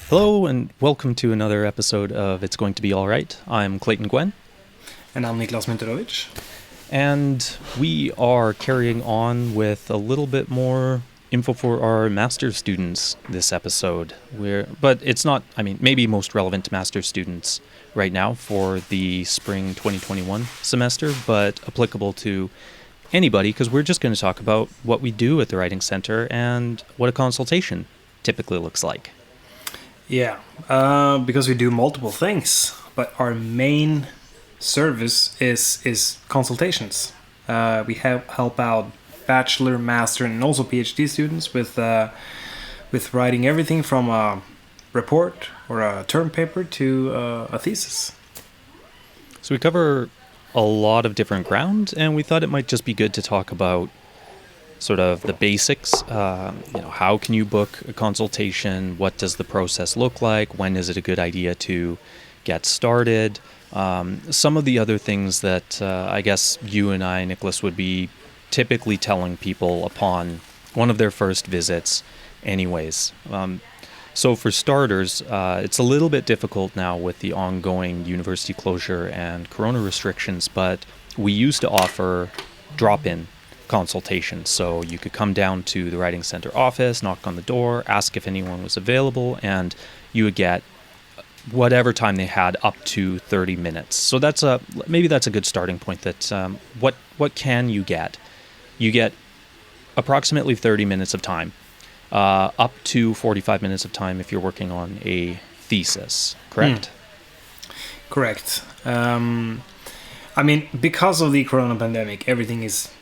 Hello and welcome to another episode of It's Going to Be Alright. I'm Clayton Gwen. And I'm Niklas And we are carrying on with a little bit more info for our master's students this episode. But it's not, maybe most relevant to master's students right now for the spring 2021 semester, but applicable to anybody because we're just going to talk about what we do at the Writing Centre and what a consultation typically looks like. Yeah, because we do multiple things, but our main service is consultations. We help out bachelor, master, and also PhD students with writing everything from a report or a term paper to a thesis. So we cover a lot of different ground, and we thought it might just be good to talk about sort of the basics. How can you book a consultation? What does the process look like? When is it a good idea to get started? Some of the other things that I guess you and I, Niklas, would be typically telling people upon one of their first visits anyways. So for starters, it's a little bit difficult now with the ongoing university closure and corona restrictions, but we used to offer drop-in consultations. So you could come down to the Writing Centre office, knock on the door, ask if anyone was available, and you would get whatever time they had up to 30 minutes. So maybe that's a good starting point. That what can you get? You get approximately 30 minutes of time, up to 45 minutes of time if you're working on a thesis. Correct? Correct. Because of the corona pandemic, everything is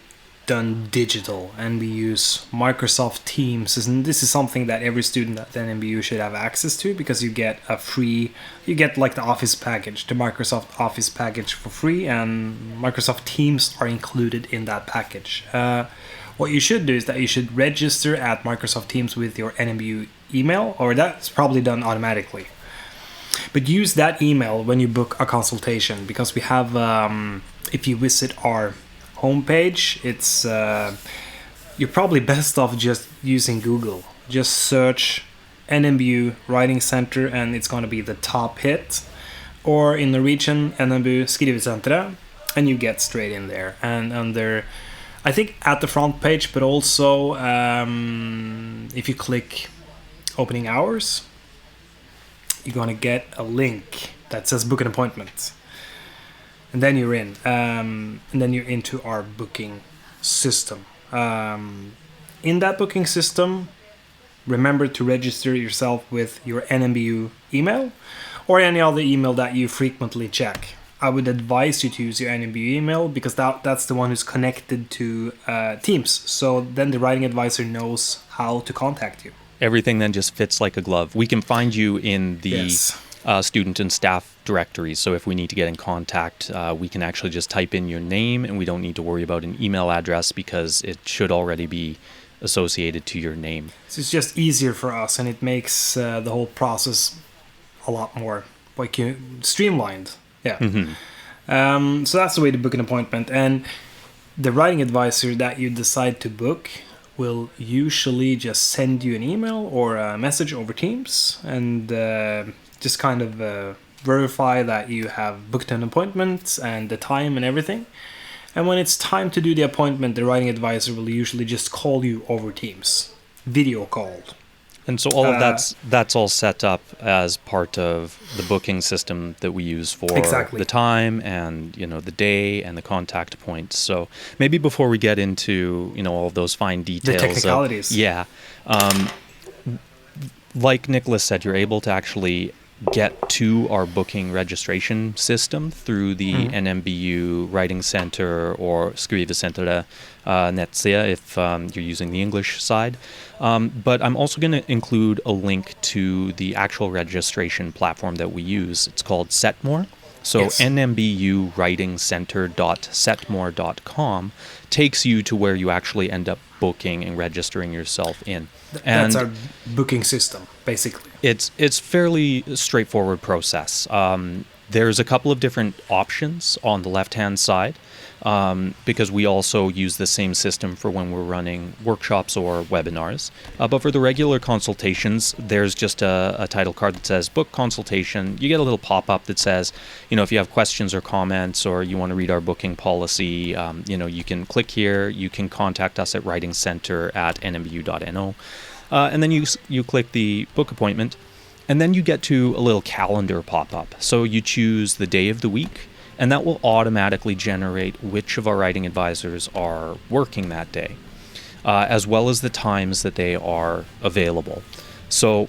done digital, and we use Microsoft Teams, and this is something that every student at NMBU should have access to, because you get like the Office package, the Microsoft Office package for free, and Microsoft Teams are included in that package. What you should do is that you should register at Microsoft Teams with your NMBU email, or that's probably done automatically. But use that email when you book a consultation, because we have, if you visit our homepage, it's you're probably best off just using Google. Just search NMBU Writing Centre and it's going to be the top hit, or in Norwegian NMBU Writing Centre, and you get straight in there. And under, I think at the front page, but also if you click opening hours, you're going to get a link that says book an appointment. And then you're in, and then you're into our booking system. In that booking system, remember to register yourself with your NMBU email or any other email that you frequently check. I would advise you to use your NMBU email, because that's the one who's connected to Teams. So then the writing advisor knows how to contact you. Everything then just fits like a glove. We can find you in the student and staff directories. So if we need to get in contact, we can actually just type in your name, and we don't need to worry about an email address because it should already be associated to your name. So it's just easier for us, and it makes the whole process a lot more streamlined. Yeah. Mm-hmm. So that's the way to book an appointment. And the writing advisor that you decide to book will usually just send you an email or a message over Teams, and just kind of verify that you have booked an appointment and the time and everything. And when it's time to do the appointment, the writing advisor will usually just call you over Teams, video called. And so all of that's all set up as part of the booking system that we use for the time and the day and the contact points. So maybe before we get into all of those fine details, the technicalities, like Niklas said, you're able to actually get to our booking registration system through the NMBU Writing Centre or Skrive Centre nettsida if you're using the English side. But I'm also going to include a link to the actual registration platform that we use. It's called Setmore. So NMBU Writing Centre.setmore.com takes you to where you actually end up booking and registering yourself in. And that's our booking system, basically. It's fairly straightforward process. There's a couple of different options on the left-hand side because we also use the same system for when we're running workshops or webinars. But for the regular consultations, there's just a title card that says Book Consultation. You get a little pop-up that says, if you have questions or comments or you want to read our booking policy, you can click here. You can contact us at Writing Centre at nmbu.no. And then you click the book appointment. And then you get to a little calendar pop-up. So you choose the day of the week, and that will automatically generate which of our writing advisors are working that day, as well as the times that they are available. So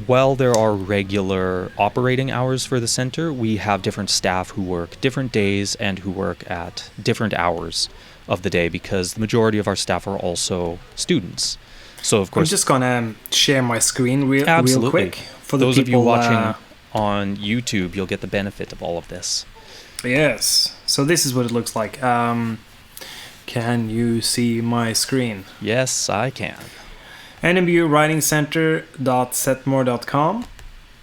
while there are regular operating hours for the center, we have different staff who work different days and who work at different hours of the day because the majority of our staff are also students. So of course, I'm just gonna share my screen real quick for those of you watching on YouTube. You'll get the benefit of all of this. Yes. So this is what it looks like. Can you see my screen? Yes, I can. NMBU Writing Centre.setmore.com.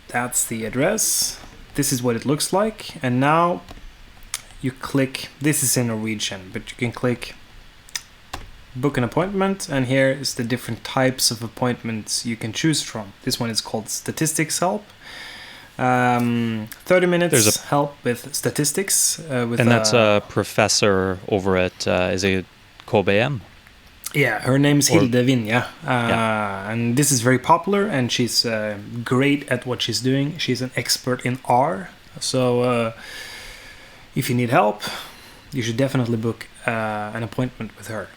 That's the address. This is what it looks like. And now you click. This is in Norwegian, but you can click book an appointment, and here is the different types of appointments you can choose from. This one is called Statistics Help. 30 minutes help with statistics. That's a professor over at, is it KBM? Yeah, her name's Hilde Vinje. And this is very popular, and she's great at what she's doing. She's an expert in R. So if you need help, you should definitely book an appointment with her.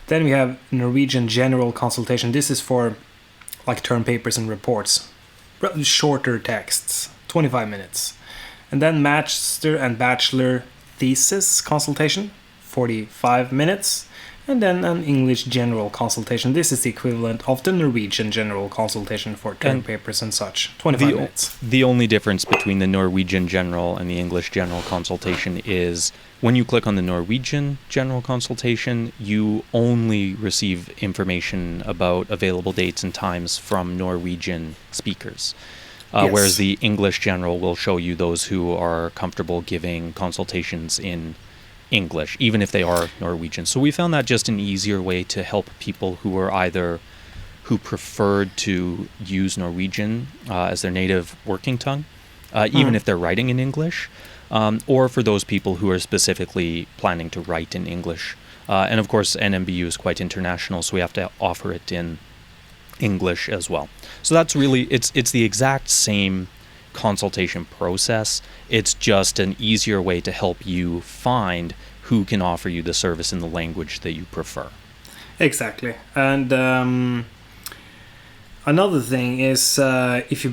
Then we have Norwegian General Consultation. This is for like term papers and reports. Shorter texts, 25 minutes. And then Master and Bachelor Thesis Consultation, 45 minutes. And then an English General Consultation. This is the equivalent of the Norwegian General Consultation for term papers and such, 25 minutes. The only difference between the Norwegian General and the English General Consultation is when you click on the Norwegian General Consultation, you only receive information about available dates and times from Norwegian speakers. Yes. Whereas the English General will show you those who are comfortable giving consultations in English, even if they are Norwegian. So we found that just an easier way to help people who preferred to use Norwegian as their native working tongue, even if they're writing in English, or for those people who are specifically planning to write in English. And of course, NMBU is quite international, so we have to offer it in English as well. So that's really, it's the exact same consultation process. It's just an easier way to help you find who can offer you the service in the language that you prefer. Exactly. And another thing is if you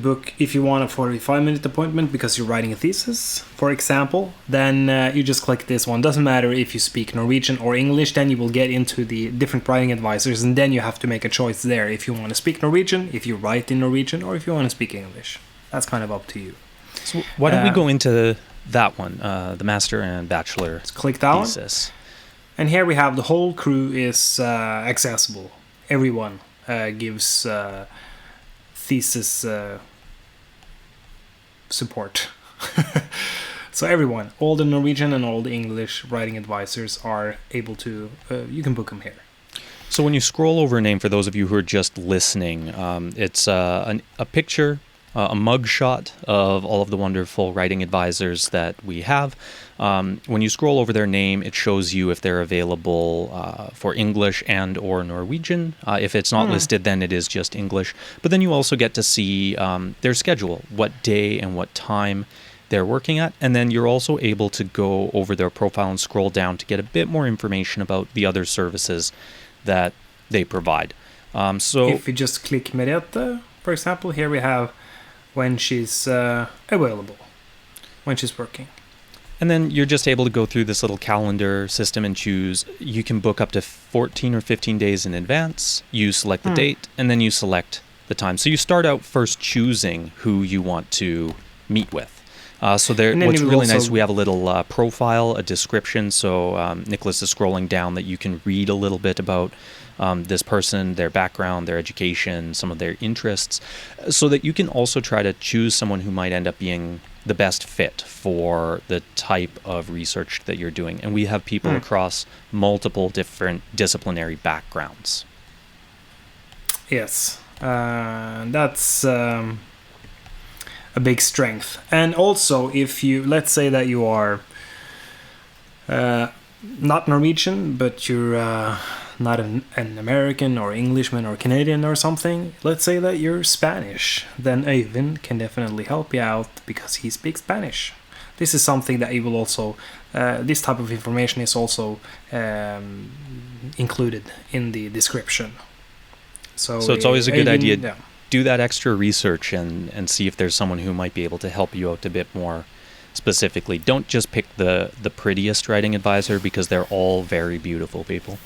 want a 45-minute appointment because you're writing a thesis, for example, then you just click this one. Doesn't matter if you speak Norwegian or English, then you will get into the different writing advisors, and then you have to make a choice there if you want to speak Norwegian, if you write in Norwegian, or if you want to speak English. That's kind of up to you. So why don't we go into that one, the Master and Bachelor let's click that thesis. One. And here we have the whole crew is accessible. Everyone gives thesis support. So everyone, all the Norwegian and all the English writing advisors are able to, you can book them here. So when you scroll over a name, for those of you who are just listening, it's a picture, a mugshot of all of the wonderful writing advisors that we have. When you scroll over their name, it shows you if they're available for English and or Norwegian. If it's not listed, then it is just English. But then you also get to see their schedule, what day and what time they're working at. And then you're also able to go over their profile and scroll down to get a bit more information about the other services that they provide. So if you just click Merete, for example, here we have when she's available, when she's working. And then you're just able to go through this little calendar system and choose. You can book up to 14 or 15 days in advance. You select the date, and then you select the time. So you start out first choosing who you want to meet with. So there, what's really nice, we have a little profile, a description. So Niklas is scrolling down that you can read a little bit about this person, their background, their education, some of their interests, so that you can also try to choose someone who might end up being the best fit for the type of research that you're doing. And we have people across multiple different disciplinary backgrounds. Yes, that's a big strength. And also, if you, let's say that you are not Norwegian, but you're not an American or Englishman or Canadian or something, let's say that you're Spanish, then Øyvind can definitely help you out because he speaks Spanish. This is something that you will also, this type of information is also included in the description. So it's always a good idea. Yeah. Do that extra research and see if there's someone who might be able to help you out a bit more specifically. Don't just pick the prettiest writing advisor, because they're all very beautiful people.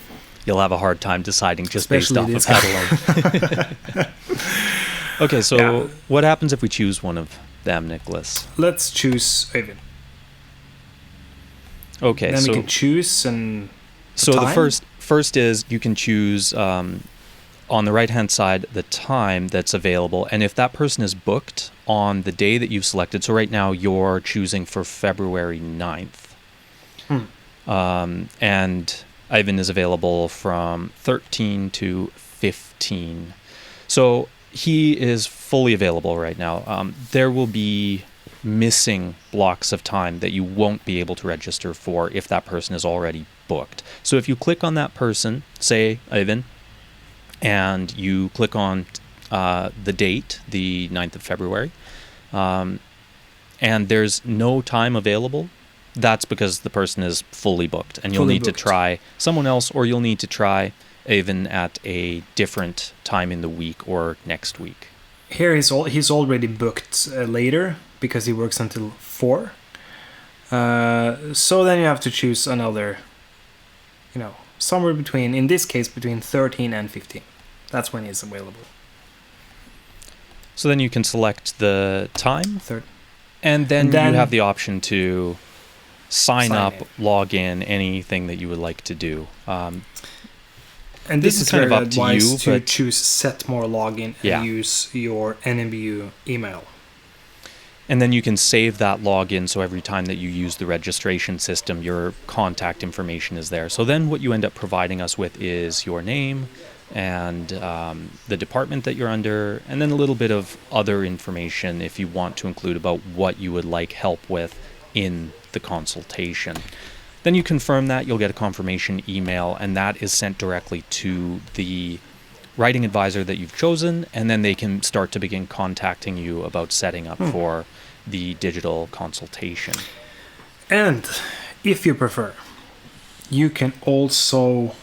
You'll have a hard time deciding just Especially based off of that alone. Okay, so what happens if we choose one of them, Niklas? Let's choose Øyvind. Okay, then so we can choose and the first is you can choose on the right-hand side the time that's available, and if that person is booked on the day that you've selected, so right now you're choosing for February 9th, and Øyvind is available from 13 to 15. So he is fully available right now. There will be missing blocks of time that you won't be able to register for if that person is already booked. So if you click on that person, say Øyvind, and you click on the date, the 9th of February, and there's no time available, that's because the person is fully booked, and you'll need to try someone else, or you'll need to try even at a different time in the week or next week. Here he's already booked later because he works until 4. So then you have to choose another, somewhere between, in this case, between 13 and 15. That's when he's available. So then you can select the time, and then you have the option to sign up, log in, anything that you would like to do. And this is kind very of up to you, advised to but choose set more login and use your NMBU email. And then you can save that login, so every time that you use the registration system, your contact information is there. So then what you end up providing us with is your name and the department that you're under, and then a little bit of other information if you want to include about what you would like help with in the consultation. Then you confirm that, you'll get a confirmation email, and that is sent directly to the writing advisor that you've chosen, and then they can start to begin contacting you about setting up for the digital consultation. And if you prefer, you can also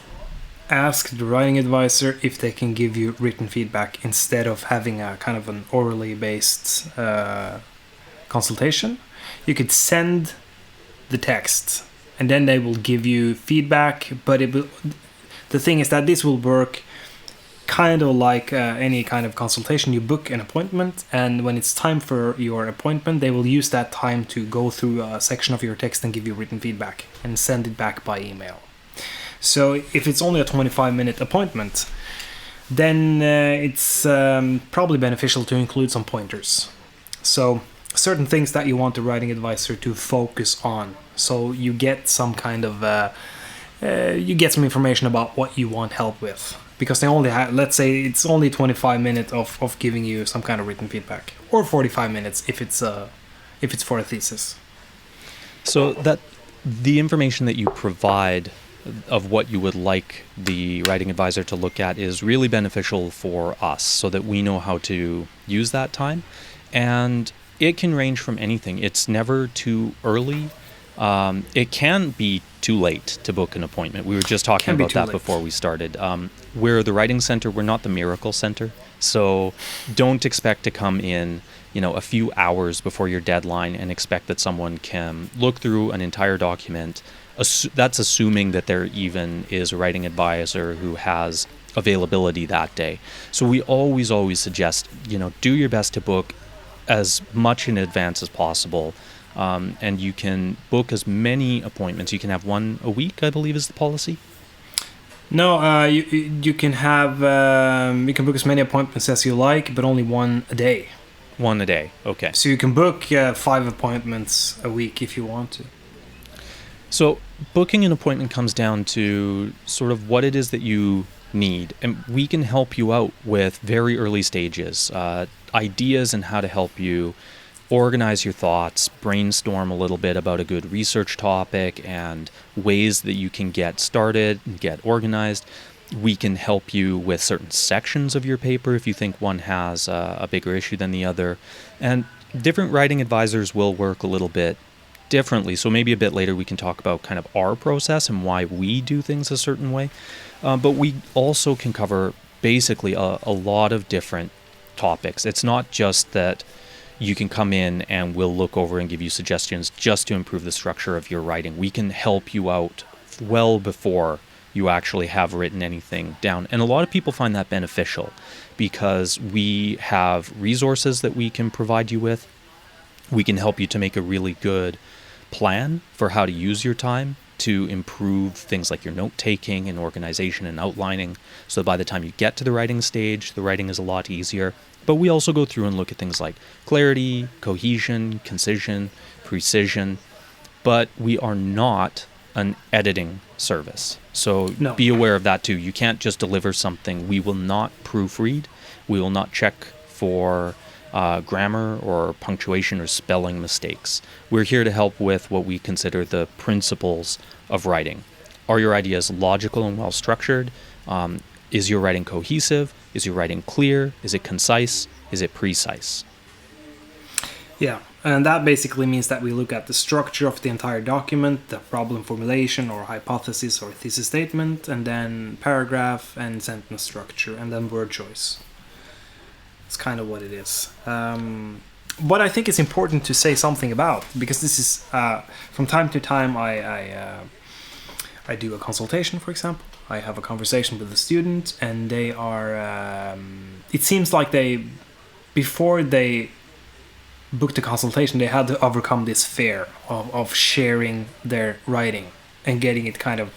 ask the writing advisor if they can give you written feedback instead of having a kind of an orally based consultation. You could send the text and then they will give you feedback, but the thing is that this will work kind of like any kind of consultation. You book an appointment, and when it's time for your appointment, they will use that time to go through a section of your text and give you written feedback and send it back by email. So if it's only a 25-minute appointment, then it's probably beneficial to include some pointers. So certain things that you want the writing advisor to focus on. So you get some kind of, you get some information about what you want help with. Because they only have, let's say it's only 25 minutes of giving you some kind of written feedback. Or 45 minutes if it's for a thesis. So that the information that you provide of what you would like the writing advisor to look at is really beneficial for us so that we know how to use that time. And it can range from anything. It's never too early. It can be too late to book an appointment. We were just talking about that before we started. We're the Writing Centre. We're not the Miracle Centre. So don't expect to come in, a few hours before your deadline and expect that someone can look through an entire document. That's assuming that there even is a writing advisor who has availability that day. So we always suggest, do your best to book as much in advance as possible. And you can book as many appointments. You can have one a week, I believe is the policy. No, you can have you can book as many appointments as you like, but only one a day. One a day. Okay. So you can book 5 appointments a week if you want to. So booking an appointment comes down to sort of what it is that you need, and we can help you out with very early stages, ideas and how to help you organize your thoughts, brainstorm a little bit about a good research topic and ways that you can get started and get organized. We can help you with certain sections of your paper if you think one has a bigger issue than the other. And different writing advisors will work a little bit differently. So maybe a bit later we can talk about kind of our process and why we do things a certain way. But we also can cover basically a lot of different topics. It's not just that you can come in and we'll look over and give you suggestions just to improve the structure of your writing. We can help you out well before you actually have written anything down. And a lot of people find that beneficial because we have resources that we can provide you with. We can help you to make a really good plan for how to use your time to improve things like your note-taking and organization and outlining. So by the time you get to the writing stage, the writing is a lot easier. But we also go through and look at things like clarity, cohesion, concision, precision. But we are not an editing service. So No. be aware of that too. You can't just deliver something. We will not proofread. We will not check for grammar or punctuation or spelling mistakes. We're here to help with what we consider the principles of writing. Are your ideas logical and well structured? Is your writing cohesive? Is your writing clear? Is it concise? Is it precise? Yeah, and that basically means that we look at the structure of the entire document, the problem formulation or hypothesis or thesis statement, and then paragraph and sentence structure, and then word choice. It's kind of what it is. What I think is important to say something about, because this is from time to time I do a consultation, for example. I have a conversation with a student, and they are. It seems like before they booked a consultation, they had to overcome this fear of sharing their writing and getting it kind of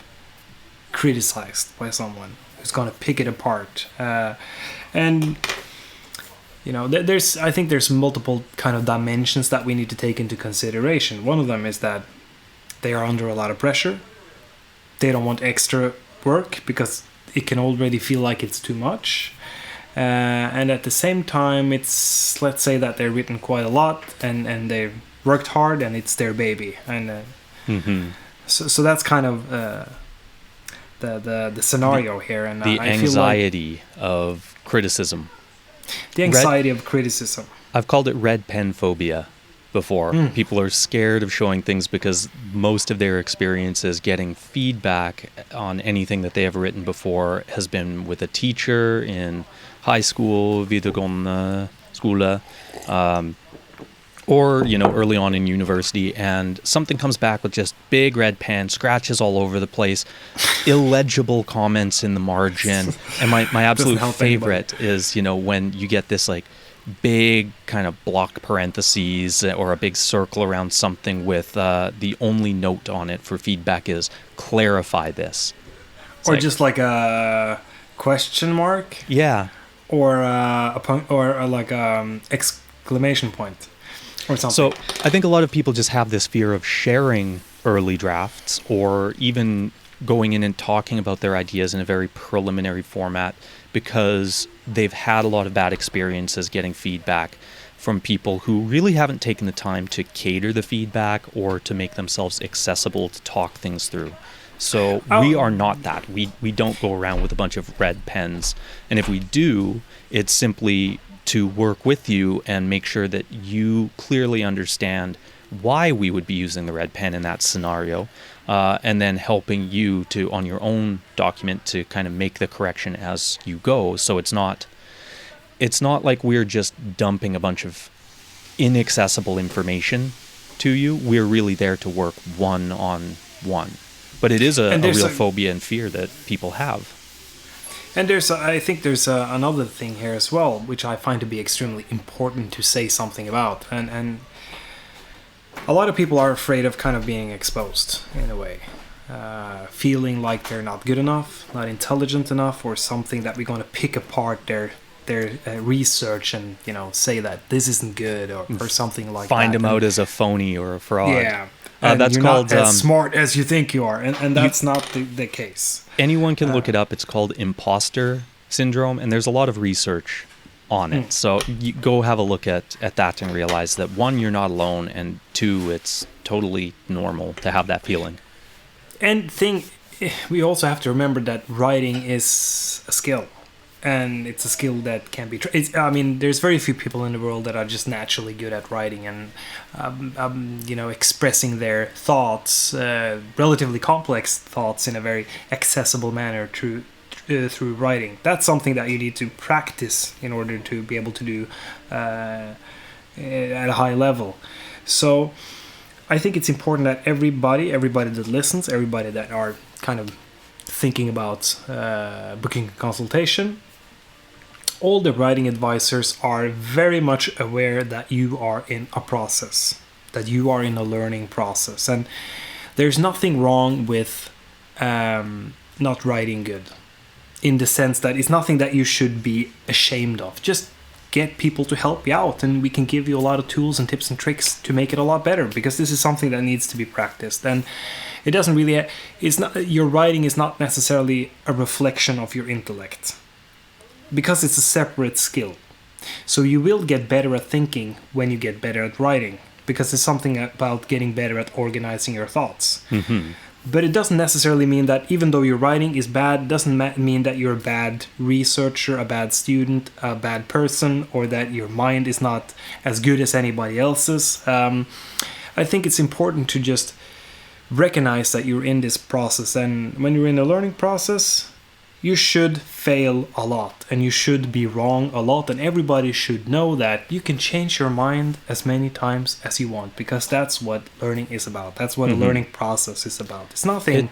criticized by someone who's going to pick it apart. And you know, I think there's multiple kind of dimensions that we need to take into consideration. One of them is that they are under a lot of pressure. They don't want extra work because it can already feel like it's too much. And at the same time, let's say that they've written quite a lot and they've worked hard and it's their baby. And so that's kind of the scenario here. And the I anxiety feel like of criticism. the anxiety of criticism. I've called it red pen phobia before. People are scared of showing things because most of their experiences getting feedback on anything that they have written before has been with a teacher in high school, videregående skole, or, you know, early on in university, and something comes back with just big red pen, scratches all over the place, illegible comments in the margin. And my absolute favorite is, you know, when you get this like big kind of block parentheses or a big circle around something with the only note on it for feedback is clarify this. It's Or just like a question mark. Yeah. Or exclamation point. Or something. So I think a lot of people just have this fear of sharing early drafts or even going in and talking about their ideas in a very preliminary format because they've had a lot of bad experiences getting feedback from people who really haven't taken the time to cater the feedback or to make themselves accessible to talk things through. So we are not that. We don't go around with a bunch of red pens. And if we do, it's simply to work with you and make sure that you clearly understand why we would be using the red pen in that scenario, and then helping you to, on your own document, to kind of make the correction as you go. So it's not like we're just dumping a bunch of inaccessible information to you. We're really there to work one-on-one. But it is a real phobia and fear that people have. And I think there's another thing here as well, which I find to be extremely important to say something about. And a lot of people are afraid of kind of being exposed in a way. Feeling like they're not good enough, not intelligent enough, or something that we're going to pick apart their their research and say that this isn't good or something like that. Find them out as a phony or a fraud. Yeah. And that's you're called not as smart as you think you are, and that's not the case. Anyone can look it up. It's called imposter syndrome, and there's a lot of research on it. So you go have a look at that and realize that, one, you're not alone, and two, it's totally normal to have that feeling. And we also have to remember that writing is a skill. And it's a skill that can be there's very few people in the world that are just naturally good at writing and expressing their thoughts, relatively complex thoughts, in a very accessible manner through writing. That's something that you need to practice in order to be able to do at a high level. So I think it's important that everybody that listens, everybody that are kind of thinking about booking a consultation, all the writing advisors are very much aware that you are in a process, that you are in a learning process. And there's nothing wrong with not writing good, in the sense that it's nothing that you should be ashamed of. Just get people to help you out, and we can give you a lot of tools and tips and tricks to make it a lot better, because this is something that needs to be practiced. And it doesn't really, your writing is not necessarily a reflection of your intellect, because it's a separate skill. So you will get better at thinking when you get better at writing, because it's something about getting better at organizing your thoughts. Mm-hmm. But it doesn't necessarily mean that even though your writing is bad, doesn't mean that you're a bad researcher, a bad student, a bad person, or that your mind is not as good as anybody else's. I think it's important to just recognize that you're in this process, and when you're in a learning process, you should fail a lot, and you should be wrong a lot, and everybody should know that you can change your mind as many times as you want, because that's what learning is about. That's what a learning process is about. There's nothing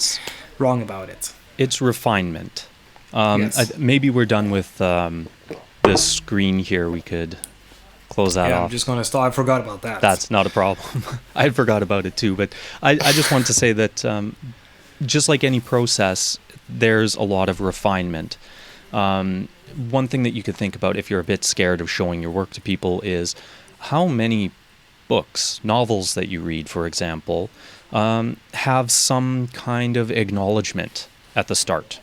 wrong about it. It's refinement. Yes. Maybe we're done with this screen here. We could close that off. I'm just going to stop. I forgot about that. That's not a problem. I forgot about it too, but I just want to say that just like any process, there's a lot of refinement. One thing that you could think about if you're a bit scared of showing your work to people is how many books, novels that you read, for example, have some kind of acknowledgement at the start.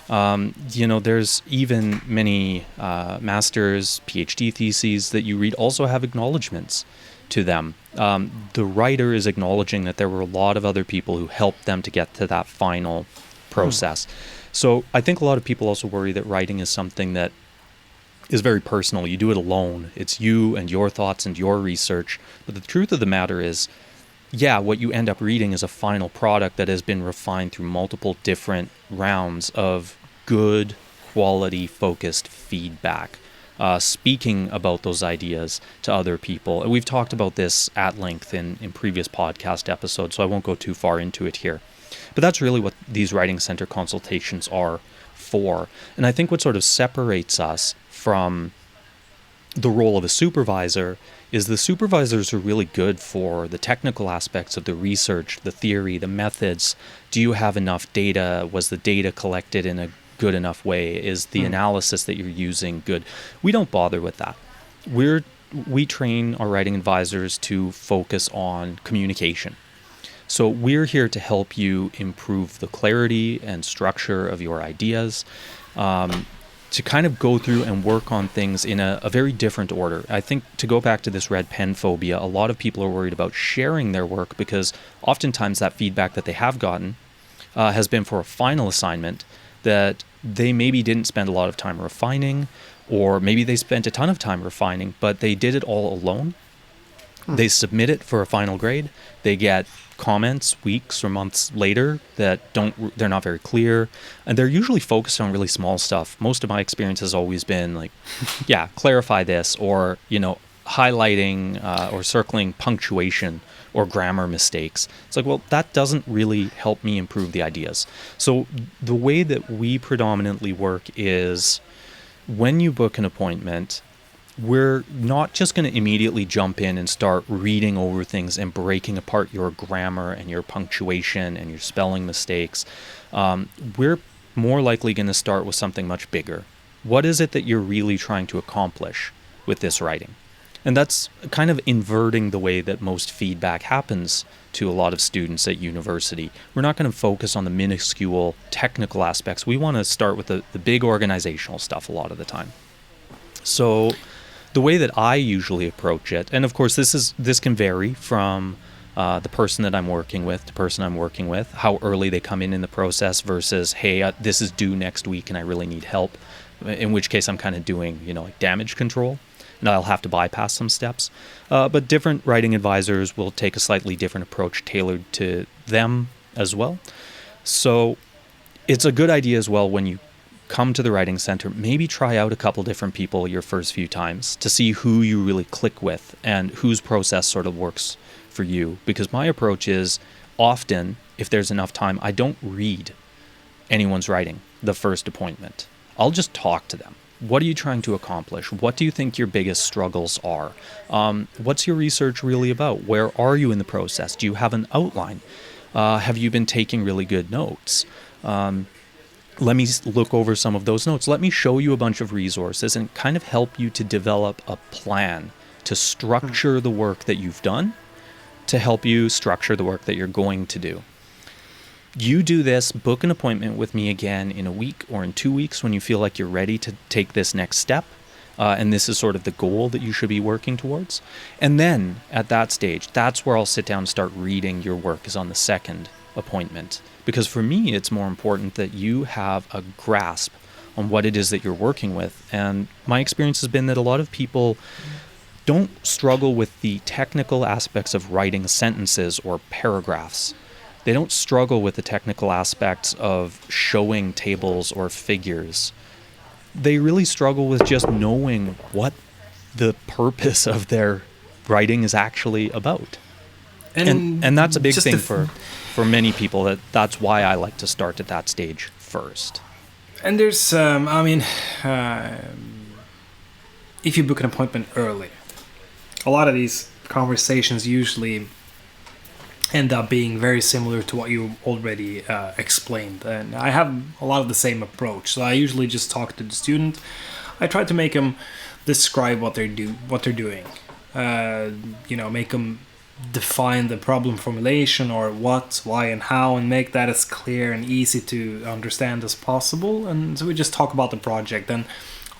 There's even many master's, PhD theses that you read also have acknowledgements to them. The writer is acknowledging that there were a lot of other people who helped them to get to that final process. So I think a lot of people also worry that writing is something that is very personal. You do it alone. It's you and your thoughts and your research. But the truth of the matter is, what you end up reading is a final product that has been refined through multiple different rounds of good, quality, focused feedback. Speaking about those ideas to other people. And we've talked about this at length in previous podcast episodes, so I won't go too far into it here. But that's really what these Writing Centre consultations are for. And I think what sort of separates us from the role of a supervisor is the supervisors are really good for the technical aspects of the research, the theory, the methods. Do you have enough data? Was the data collected in a good enough way? Is the analysis that you're using good? We don't bother with that. We train our writing advisors to focus on communication. So we're here to help you improve the clarity and structure of your ideas, to kind of go through and work on things in a very different order. I think, to go back to this red pen phobia, a lot of people are worried about sharing their work because oftentimes that feedback that they have gotten has been for a final assignment that they maybe didn't spend a lot of time refining, or maybe they spent a ton of time refining, but they did it all alone. They submit it for a final grade. They get comments weeks or months later that they're not very clear, and they're usually focused on really small stuff. Most of my experience has always been like, clarify this, or highlighting or circling punctuation or grammar mistakes. It's like, well, that doesn't really help me improve the ideas. So the way that we predominantly work is, when you book an appointment, we're not just going to immediately jump in and start reading over things and breaking apart your grammar and your punctuation and your spelling mistakes. We're more likely going to start with something much bigger. What is it that you're really trying to accomplish with this writing? And that's kind of inverting the way that most feedback happens to a lot of students at university. We're not going to focus on the minuscule technical aspects. We want to start with the big organizational stuff a lot of the time. So the way that I usually approach it, and of course this can vary from the person that I'm working with, how early they come in the process versus, hey, this is due next week and I really need help, in which case I'm kind of doing, like damage control. And I'll have to bypass some steps. But different writing advisors will take a slightly different approach tailored to them as well. So it's a good idea as well when you come to the Writing Centre, maybe try out a couple different people your first few times to see who you really click with and whose process sort of works for you. Because my approach is often, if there's enough time, I don't read anyone's writing the first appointment. I'll just talk to them. What are you trying to accomplish? What do you think your biggest struggles are? What's your research really about? Where are you in the process? Do you have an outline? Have you been taking really good notes? Let me look over some of those notes. Let me show you a bunch of resources and kind of help you to develop a plan to structure the work that you've done, to help you structure the work that you're going to do. You do this, book an appointment with me again in a week or in 2 weeks when you feel like you're ready to take this next step. And this is sort of the goal that you should be working towards. And then at that stage, that's where I'll sit down and start reading your work, is on the second appointment. Because for me, it's more important that you have a grasp on what it is that you're working with. And my experience has been that a lot of people don't struggle with the technical aspects of writing sentences or paragraphs. They don't struggle with the technical aspects of showing tables or figures. They really struggle with just knowing what the purpose of their writing is actually about. And that's a big thing for many people. That's why I like to start at that stage first. And there's, if you book an appointment early, a lot of these conversations usually end up being very similar to what you already explained. And I have a lot of the same approach. So I usually just talk to the student. I try to make them describe what they're doing. Make them define the problem formulation, or what, why, and how, and make that as clear and easy to understand as possible. And so we just talk about the project. And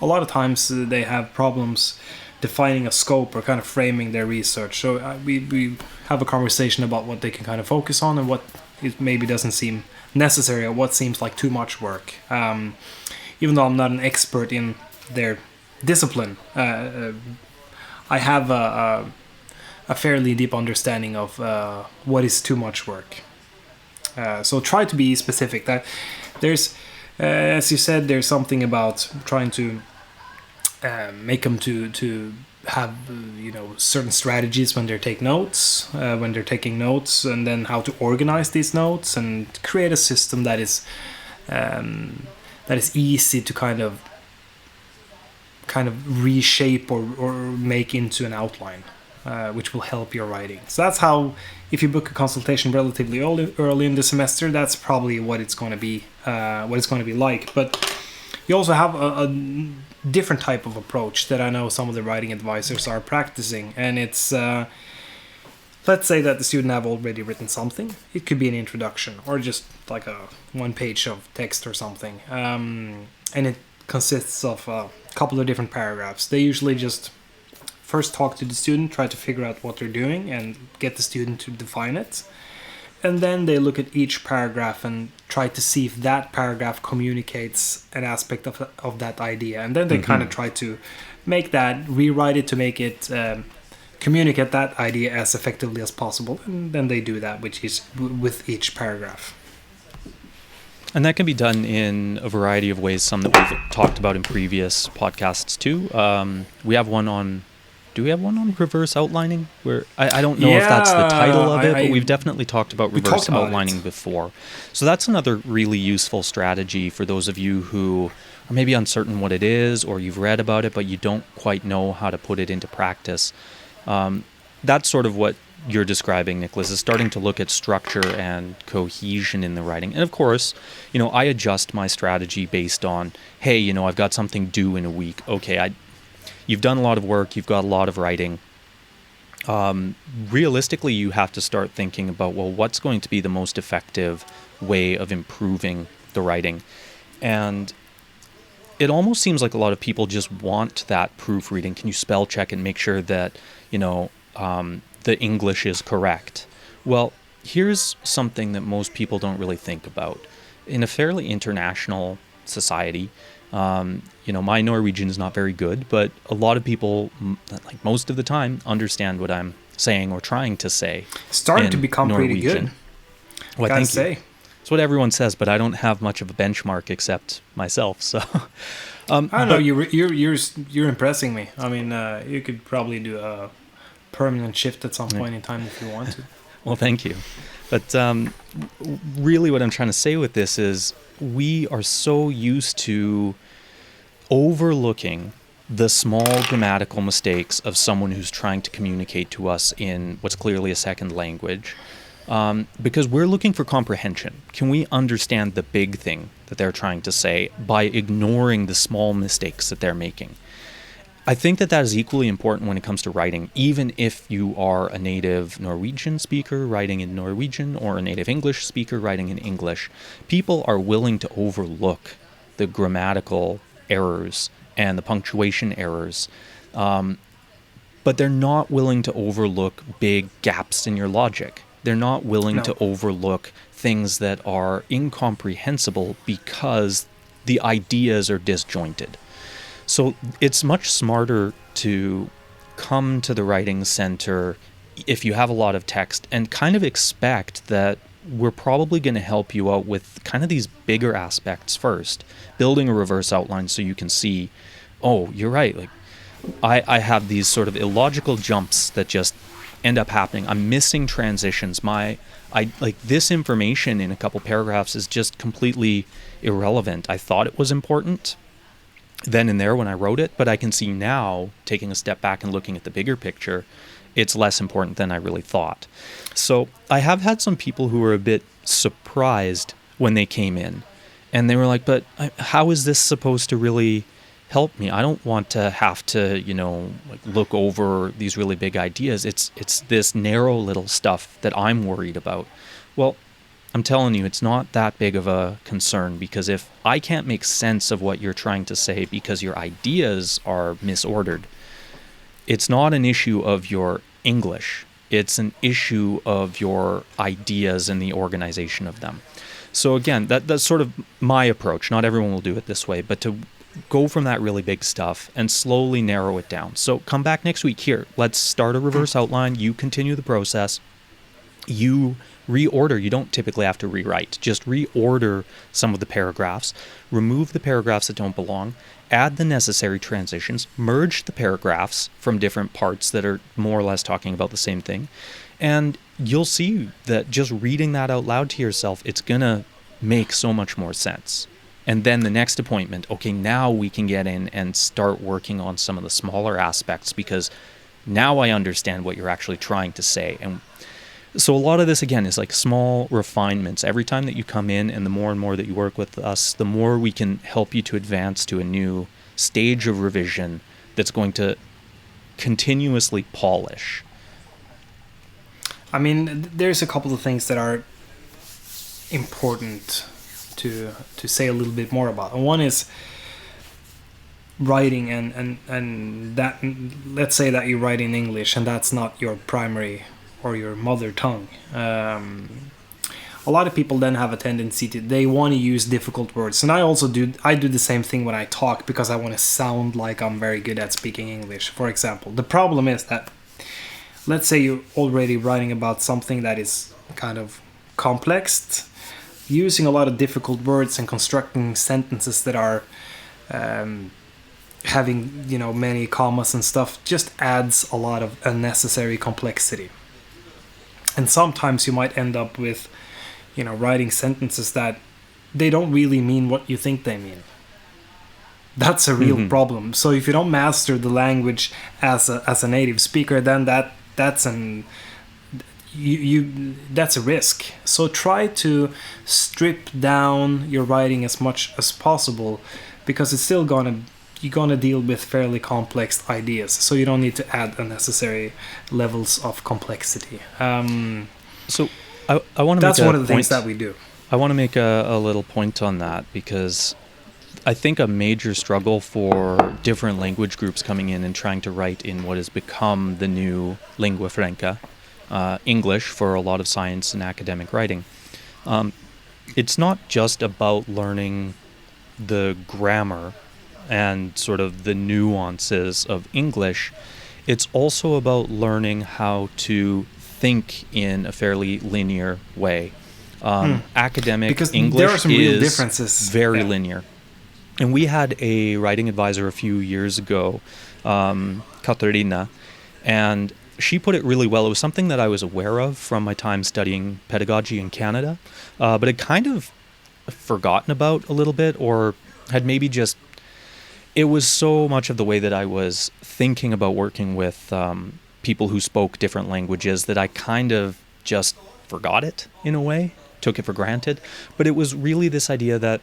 a lot of times they have problems defining a scope or kind of framing their research. So we have a conversation about what they can kind of focus on and what it maybe doesn't seem necessary, or what seems like too much work. Even though I'm not an expert in their discipline, I have a fairly deep understanding of what is too much work. So try to be specific. That there's, as you said, there's something about trying to make them to have certain strategies when they're taking notes, and then how to organize these notes and create a system that is easy to kind of reshape or make into an outline, which will help your writing. So that's how, if you book a consultation relatively early in the semester, that's probably what it's going to be like. But you also have a different type of approach that I know some of the writing advisors are practicing, and it's let's say that the student have already written something. It could be an introduction or just like a 1 page of text or something, and it consists of a couple of different paragraphs. They usually just first talk to the student, try to figure out what they're doing and get the student to define it. And then they look at each paragraph and try to see if that paragraph communicates an aspect of that idea. And then they kind of try to rewrite it to make it communicate that idea as effectively as possible. And then they do that, which is with each paragraph. And that can be done in a variety of ways, some that we've talked about in previous podcasts too. We have one on... Do we have one on reverse outlining? Where I don't know if that's the title of it, but we've definitely talked about reverse outlining before. So that's another really useful strategy for those of you who are maybe uncertain what it is, or you've read about it, but you don't quite know how to put it into practice. That's sort of what you're describing, Niklas, is starting to look at structure and cohesion in the writing. And of course, I adjust my strategy based on, hey, I've got something due in a week. Okay, you've done a lot of work, you've got a lot of writing. Realistically, you have to start thinking about, well, what's going to be the most effective way of improving the writing? And it almost seems like a lot of people just want that proofreading. Can you spell check and make sure that, the English is correct? Well, here's something that most people don't really think about. In a fairly international society, my Norwegian is not very good, but a lot of people, like most of the time, understand what I'm saying or trying to say. Starting to become Norwegian. Pretty good. Well, Gotta thank say. you. It's what everyone says, but I don't have much of a benchmark except myself. So, I don't know. You're impressing me. I mean, you could probably do a permanent shift at some point in time if you want to. Well, thank you. But really, what I'm trying to say with this is we are so used to overlooking the small grammatical mistakes of someone who's trying to communicate to us in what's clearly a second language. Because we're looking for comprehension. Can we understand the big thing that they're trying to say by ignoring the small mistakes that they're making? I think that is equally important when it comes to writing, even if you are a native Norwegian speaker writing in Norwegian or a native English speaker writing in English. People are willing to overlook the grammatical errors and the punctuation errors, but they're not willing to overlook big gaps in your logic. They're not willing to overlook things that are incomprehensible because the ideas are disjointed. So it's much smarter to come to the writing center if you have a lot of text and kind of expect that we're probably going to help you out with kind of these bigger aspects first, building a reverse outline so you can see, oh, you're right. Like I have these sort of illogical jumps that just end up happening. I'm missing transitions. This information in a couple paragraphs is just completely irrelevant. I thought it was important then and there when I wrote it, but I can see now, taking a step back and looking at the bigger picture, it's less important than I really thought. So I have had some people who were a bit surprised when they came in, and they were like, but how is this supposed to really help me? I don't want to have to, look over these really big ideas. It's this narrow little stuff that I'm worried about. Well, I'm telling you, it's not that big of a concern, because if I can't make sense of what you're trying to say because your ideas are misordered, it's not an issue of your English. It's an issue of your ideas and the organization of them. So again, that's sort of my approach. Not everyone will do it this way, but to go from that really big stuff and slowly narrow it down. So come back next week here. Let's start a reverse outline. You continue the process. You reorder. You don't typically have to rewrite. Just reorder some of the paragraphs. Remove the paragraphs that don't belong. Add the necessary transitions. Merge the paragraphs from different parts that are more or less talking about the same thing. And you'll see that just reading that out loud to yourself, it's going to make so much more sense. And then the next appointment, okay, now we can get in and start working on some of the smaller aspects, because now I understand what you're actually trying to say. And so a lot of this, again, is like small refinements. Every time that you come in and the more that you work with us, the more we can help you to advance to a new stage of revision that's going to continuously polish. I mean, there's a couple of things that are important to say a little bit more about. And one is writing, and that, let's say that you write in English and that's not your primary or your mother tongue. A lot of people then have a tendency they want to use difficult words, and I do the same thing when I talk, because I want to sound like I'm very good at speaking English, for example. The problem is that, let's say you're already writing about something that is kind of complex, using a lot of difficult words and constructing sentences that are having, many commas and stuff, just adds a lot of unnecessary complexity. And sometimes you might end up with, writing sentences that they don't really mean what you think they mean. That's a real problem. So if you don't master the language as a native speaker, then that's you that's a risk. So try to strip down your writing as much as possible, because it's still you're gonna deal with fairly complex ideas. So you don't need to add unnecessary levels of complexity. So I want to make That's a one of the things point. that we do. I want to make a little point on that, because I think a major struggle for different language groups coming in and trying to write in what has become the new lingua franca, English, for a lot of science and academic writing. It's not just about learning the grammar and sort of the nuances of English. It's also about learning how to think in a fairly linear way. Academic Because English there are some real is differences. very Yeah. linear. And we had a writing advisor a few years ago, Katarina, and she put it really well. It was something that I was aware of from my time studying pedagogy in Canada, but had kind of forgotten about a little bit, or had maybe just... It was so much of the way that I was thinking about working with people who spoke different languages that I kind of just forgot it in a way, took it for granted. But it was really this idea that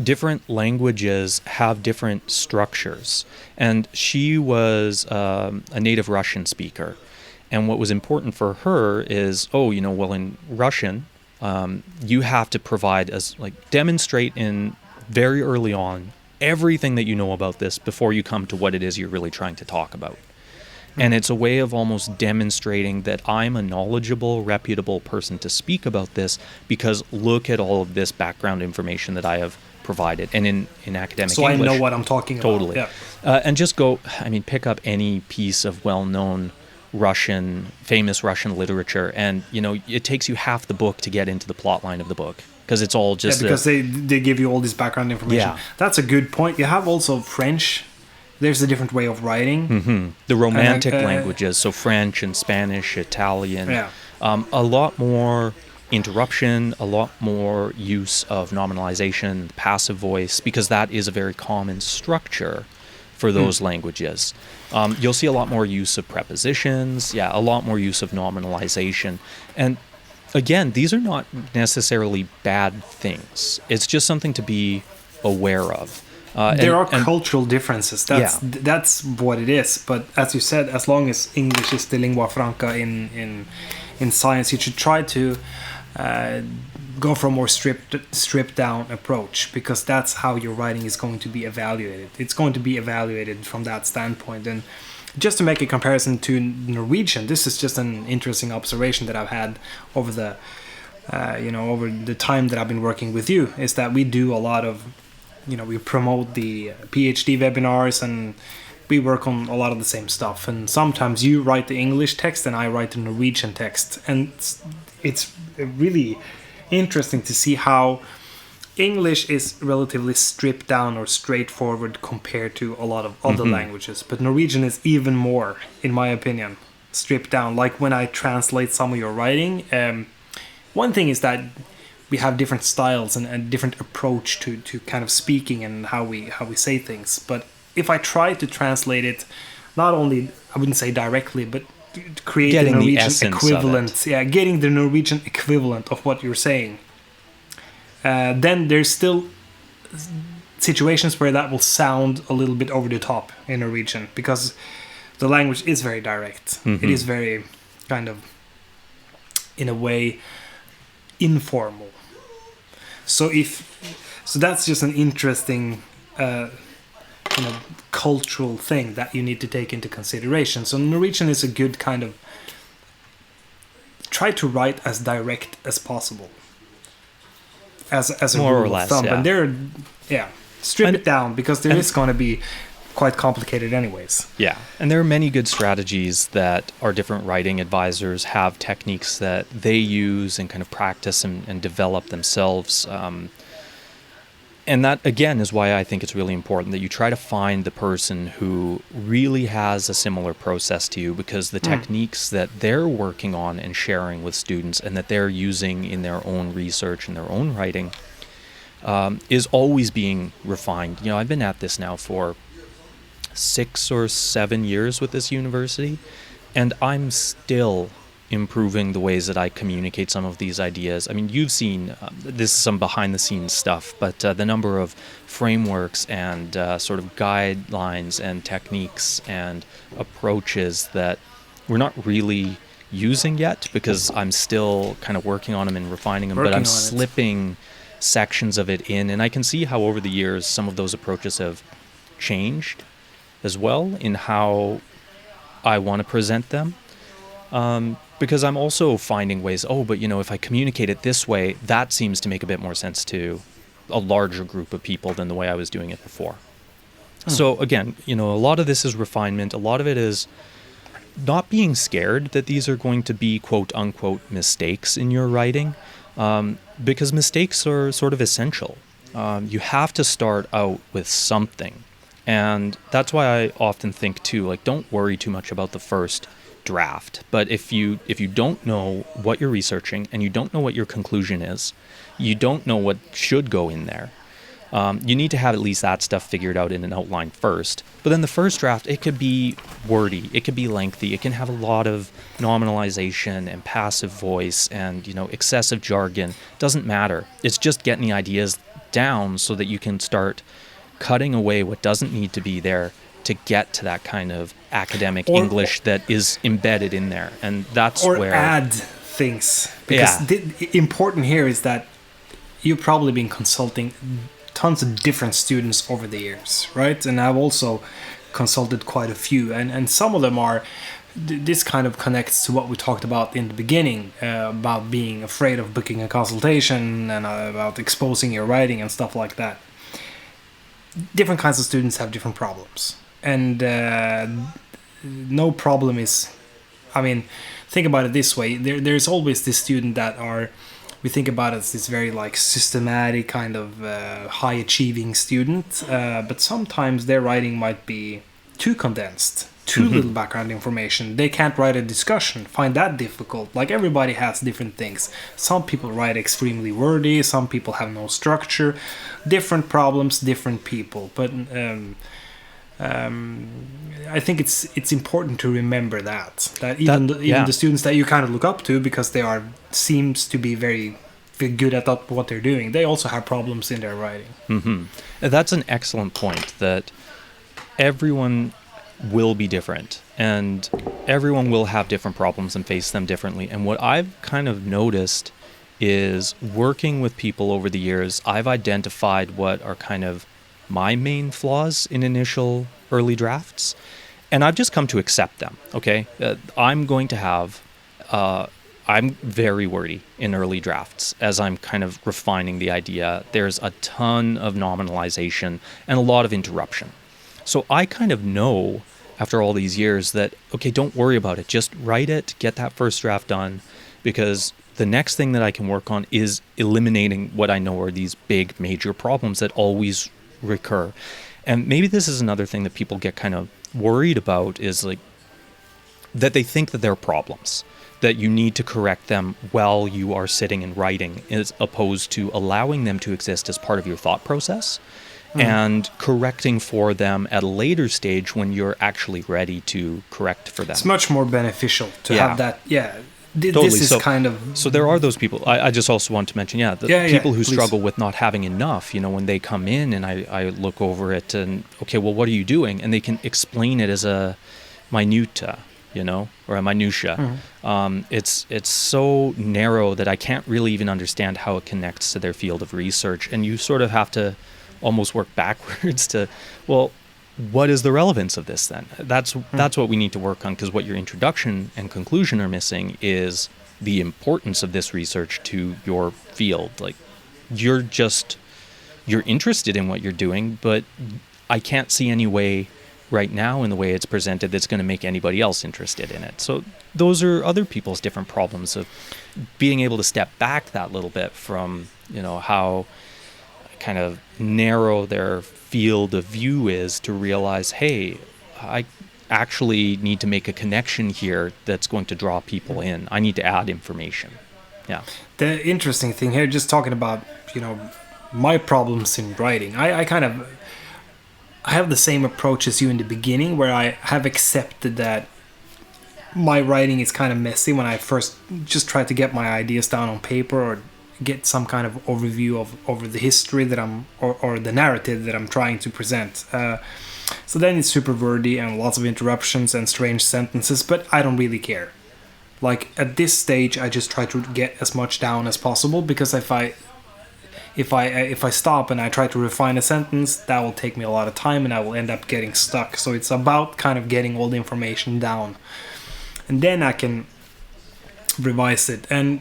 different languages have different structures. And she was a native Russian speaker. And what was important for her is, in Russian, you have to provide, demonstrate in very early on everything that you know about this before you come to what it is you're really trying to talk about. And it's a way of almost demonstrating that I'm a knowledgeable, reputable person to speak about this, because look at all of this background information that I have provided. And in academic So English, I know what I'm talking about. totally. Yeah. And just pick up any piece of well-known famous Russian literature, and it takes you half the book to get into the plot line of the book, because it's all just because they give you all this background information. Yeah. That's a good point. You have also French. There's a different way of writing. Mm-hmm. The Romantic languages, so French and Spanish, Italian, Yeah. A lot more interruption, a lot more use of nominalization, passive voice, because that is a very common structure for those languages. You'll see a lot more use of prepositions, a lot more use of nominalization. And again, these are not necessarily bad things. It's just something to be aware of. There are cultural differences. That's what it is. But as you said, as long as English is the lingua franca in science, you should try to go for a more stripped down approach, because that's how your writing is going to be evaluated. It's going to be evaluated from that standpoint. And just to make a comparison to Norwegian, this is just an interesting observation that I've had over the over the time that I've been working with you, is that we do a lot of we promote the PhD webinars, and we work on a lot of the same stuff. And sometimes you write the English text and I write the Norwegian text. And it's really interesting to see how English is relatively stripped down or straightforward compared to a lot of other languages. But Norwegian is even more, in my opinion, stripped down. Like when I translate some of your writing, one thing is that we have different styles and a different approach to kind of speaking and how we say things. But if I try to translate it, not only, I wouldn't say directly, but create the Norwegian equivalent, getting the Norwegian equivalent of what you're saying, then there's still situations where that will sound a little bit over the top in Norwegian, because the language is very direct. It is very kind of, in a way, informal. So that's just an interesting cultural thing that you need to take into consideration. So Norwegian is a good kind of, try to write as direct as possible, as a more rule or of less, thumb. And strip it down, because there is going to be quite complicated anyways. Yeah, and there are many good strategies that our different writing advisors have, techniques that they use and kind of practice and develop themselves. And that, again, is why I think it's really important that you try to find the person who really has a similar process to you, because the techniques that they're working on and sharing with students and that they're using in their own research and their own writing is always being refined. I've been at this now for 6 or 7 years with this university, and I'm still improving the ways that I communicate some of these ideas. I mean, you've seen this is some behind the scenes stuff, but the number of frameworks and sort of guidelines and techniques and approaches that we're not really using yet because I'm still kind of working on them and refining them, but I'm slipping sections of it in, and I can see how over the years some of those approaches have changed as well in how I want to present them. Because I'm also finding ways, but if I communicate it this way, that seems to make a bit more sense to a larger group of people than the way I was doing it before. So again, a lot of this is refinement. A lot of it is not being scared that these are going to be quote unquote mistakes in your writing, because mistakes are sort of essential. You have to start out with something. And that's why I often think too, like, don't worry too much about the first draft. But if you don't know what you're researching and you don't know what your conclusion is, you don't know what should go in there, you need to have at least that stuff figured out in an outline first. But then the first draft, it could be wordy, it could be lengthy, it can have a lot of nominalization and passive voice and excessive jargon. Doesn't matter. It's just getting the ideas down so that you can start cutting away what doesn't need to be there to get to that kind of academic English that is embedded in there. And that's where... Or add things. Because the important here is that you've probably been consulting tons of different students over the years, right? And I've also consulted quite a few. And some of them are... This kind of connects to what we talked about in the beginning, about being afraid of booking a consultation and about exposing your writing and stuff like that. Different kinds of students have different problems. And no problem is... I mean, think about it this way. There's always this student that we think about as this very systematic kind of high-achieving student. But sometimes their writing might be too condensed. Too little background information. They can't write a discussion. Find that difficult. Everybody has different things. Some people write extremely wordy. Some people have no structure. Different problems, different people. But I think it's important to remember that even the students that you kind of look up to because they seems to be very good at what they're doing, they also have problems in their writing. That's an excellent point, that everyone will be different and everyone will have different problems and face them differently. And what I've kind of noticed is, working with people over the years, I've identified what are kind of my main flaws in initial early drafts, and I've just come to accept them. Okay, I'm going to have I'm very wordy in early drafts as I'm kind of refining the idea. There's a ton of nominalization and a lot of interruption. So I kind of know after all these years that, okay, don't worry about it. Just write it, get that first draft done, because the next thing that I can work on is eliminating what I know are these big major problems that always recur. And maybe this is another thing that people get kind of worried about, is that they think that they're problems, that you need to correct them while you are sitting and writing, as opposed to allowing them to exist as part of your thought process. And correcting for them at a later stage when you're actually ready to correct for them. It's much more beneficial to have that. Totally. This is kind of... So there are those people. I just also want to mention, people who struggle with not having enough, when they come in and I look over it and, okay, well, what are you doing? And they can explain it as a minuta, or a minutia. It's so narrow that I can't really even understand how it connects to their field of research. And you sort of have to almost work backwards to, well, what is the relevance of this then? That's what we need to work on, because what your introduction and conclusion are missing is the importance of this research to your field. You're interested in what you're doing, but I can't see any way right now in the way it's presented that's going to make anybody else interested in it. So those are other people's different problems of being able to step back that little bit from, how kind of narrow their field of view is, to realize, hey, I actually need to make a connection here that's going to draw people in. I need to add information. Yeah. The interesting thing here, just talking about, my problems in writing, I have the same approach as you in the beginning, where I have accepted that my writing is kind of messy when I first just try to get my ideas down on paper or get some kind of overview of over the history that or the narrative that I'm trying to present. So then it's super wordy and lots of interruptions and strange sentences, but I don't really care. Like at this stage, I just try to get as much down as possible, because if I stop and I try to refine a sentence, that will take me a lot of time and I will end up getting stuck. So it's about kind of getting all the information down, and then I can revise it. And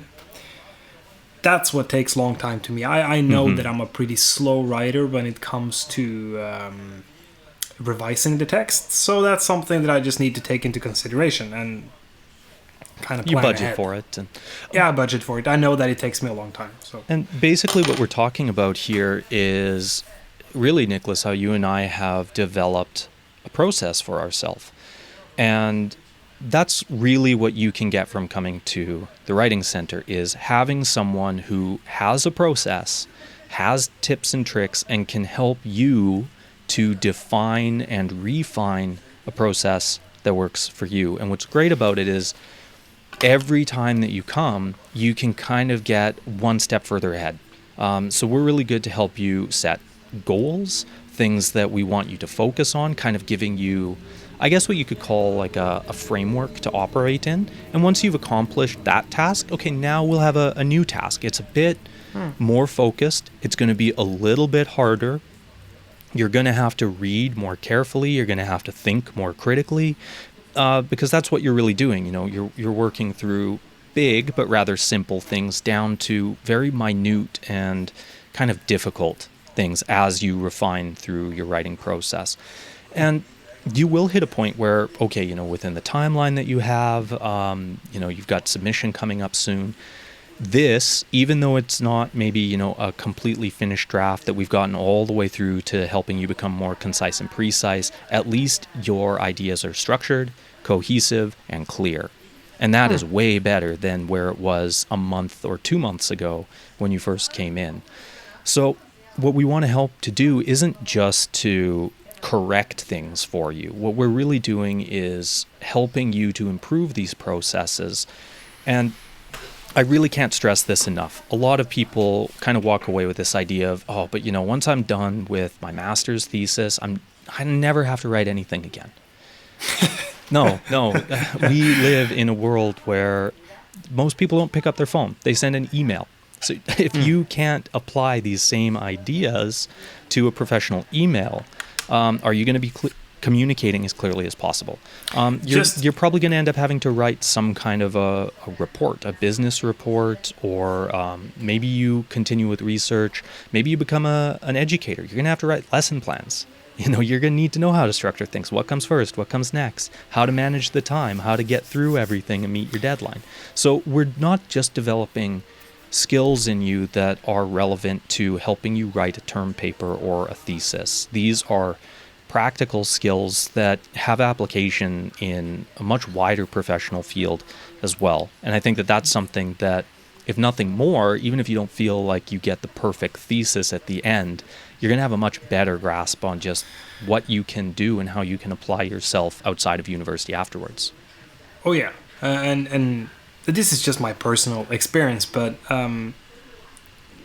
that's what takes a long time to me. I know that I'm a pretty slow writer when it comes to revising the text. So that's something that I just need to take into consideration and kind of plan You budget ahead. for it. And Yeah, I budget for it. I know that it takes me a long time. So. And basically what we're talking about here is really, Niklas, how you and I have developed a process for ourselves. And that's really what you can get from coming to the Writing Centre, is having someone who has a process, has tips and tricks, and can help you to define and refine a process that works for you. And what's great about it is every time that you come, you can kind of get one step further ahead. So we're really good to help you set goals, things that we want you to focus on, kind of giving you, I guess, what you could call like a framework to operate in. And once you've accomplished that task, okay, now we'll have a new task. It's a bit more focused. It's going to be a little bit harder. You're going to have to read more carefully. You're going to have to think more critically, because that's what you're really doing. You know, you're working through big but rather simple things down to very minute and kind of difficult things as you refine through your writing process. And you will hit a point where, okay, you know, within the timeline that you have, you know, you've got submission coming up soon. This, even though it's not maybe, you know, a completely finished draft that we've gotten all the way through to helping you become more concise and precise, at least your ideas are structured, cohesive, and clear. And that is way better than where it was a month or 2 months ago when you first came in. So what we want to help to do isn't just to correct things for you. What we're really doing is helping you to improve these processes. And I really can't stress this enough. A lot of people kind of walk away with this idea of, oh, but you know, once I'm done with my master's thesis, I never have to write anything again. No. We live in a world where most people don't pick up their phone. They send an email. So if you can't apply these same ideas to a professional email, are you going to be communicating as clearly as possible? You're probably going to end up having to write some kind of a report, a business report, or maybe you continue with research. Maybe you become an educator. You're going to have to write lesson plans. You know, you're going to need to know how to structure things. What comes first? What comes next? How to manage the time? How to get through everything and meet your deadline. So we're not just developing skills in you that are relevant to helping you write a term paper or a thesis. These are practical skills that have application in a much wider professional field as well. And I think that that's something that, if nothing more, even if you don't feel like you get the perfect thesis at the end, you're going to have a much better grasp on just what you can do and how you can apply yourself outside of university afterwards. Oh yeah, and this is just my personal experience, but